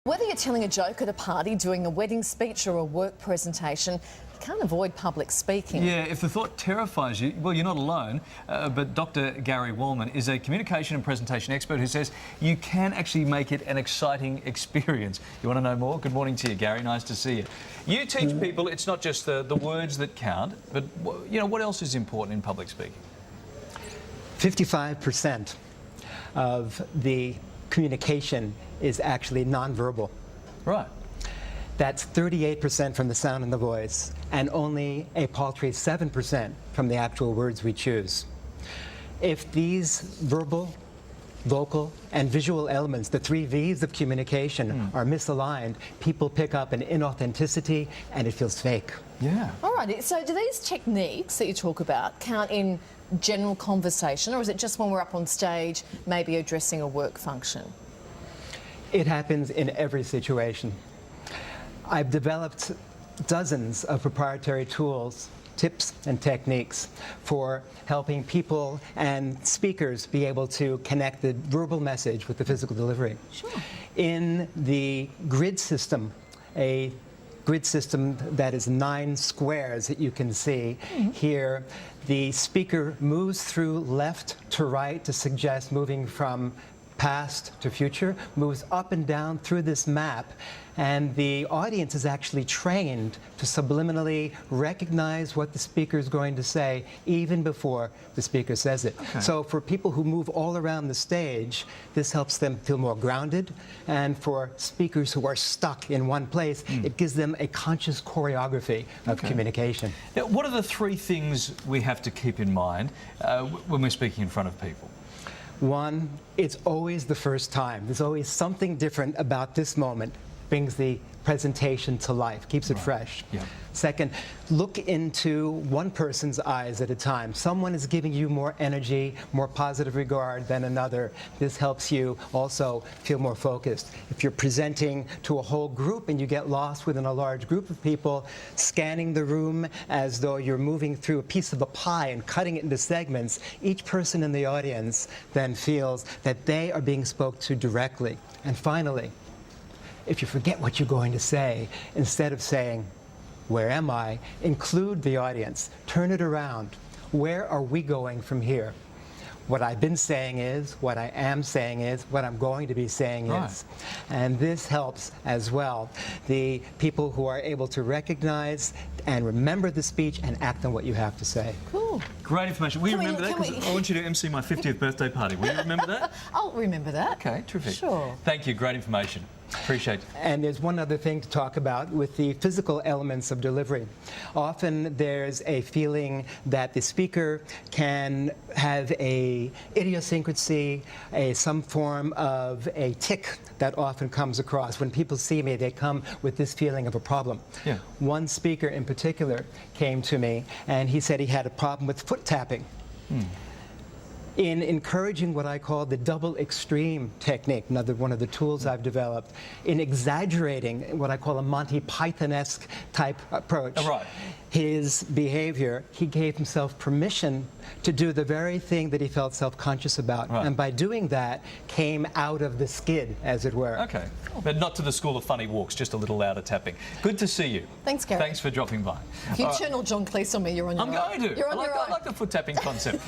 Whether you're telling a joke at a party, doing a wedding speech or a work presentation, you can't avoid public speaking. Yeah, if the thought terrifies you, well, you're not alone. But Dr. Gary Wallman is a communication and presentation expert who says you can actually make it an exciting experience. You want to know more? Good morning to you, Gary. Nice to see you. You teach people it's not just the words that count, but, you know, what else is important in public speaking? 55% of the communication is actually nonverbal. Right. That's 38% from the sound in the voice, and only a paltry 7% from the actual words we choose. If these verbal, vocal, and visual elements, the 3 V's of communication, are misaligned, people pick up an inauthenticity and it feels fake. Yeah. All right, so do these techniques that you talk about count in general conversation, or is it just when we're up on stage, maybe addressing a work function? It happens in every situation. I've developed dozens of proprietary tools, tips and techniques for helping people and speakers be able to connect the verbal message with the physical delivery. Sure. In the grid system, a grid system that is 9 squares that you can see here, the speaker moves through left to right to suggest moving from past to future, moves up and down through this map, and the audience is actually trained to subliminally recognize what the speaker is going to say even before the speaker says it. Okay. So for people who move all around the stage, this helps them feel more grounded, and for speakers who are stuck in one place, it gives them a conscious choreography of communication. Now, what are the 3 things we have to keep in mind when we're speaking in front of people? 1, it's always the first time. There's always something different about this moment. Brings the presentation to life, keeps it fresh. Yeah. 2nd, look into one person's eyes at a time. Someone is giving you more energy, more positive regard than another. This helps you also feel more focused. If you're presenting to a whole group and you get lost within a large group of people, scanning the room as though you're moving through a piece of a pie and cutting it into segments, each person in the audience then feels that they are being spoke to directly. And finally, if you forget what you're going to say, instead of saying, "Where am I?" include the audience. Turn it around. Where are we going from here? What I've been saying is, what I am saying is, what I'm going to be saying is. And this helps as well the people who are able to recognize and remember the speech and act on what you have to say. Cool. Great information. Will you remember that? 'Cause I want you to MC my 50th birthday party. Will you remember that? I'll remember that. Okay, terrific. Sure. Thank you. Great information. Appreciate it. And there's one other thing to talk about with the physical elements of delivery. Often there's a feeling that the speaker can have a idiosyncrasy, some form of a tic that often comes across. When people see me, they come with this feeling of a problem. Yeah. One speaker in particular came to me and he said he had a problem with foot tapping. In encouraging what I call the double extreme technique, another one of the tools I've developed, in exaggerating what I call a Monty Python-esque type approach, his behavior, he gave himself permission to do the very thing that he felt self-conscious about. And by doing that, came out of the skid, as it were. Okay. But not to the school of funny walks, just a little louder tapping. Good to see you. Thanks, Gary. Thanks for dropping by. If you channel John Cleese on me, you're on your own. I'm going to. You're on your own. I like the foot tapping concept.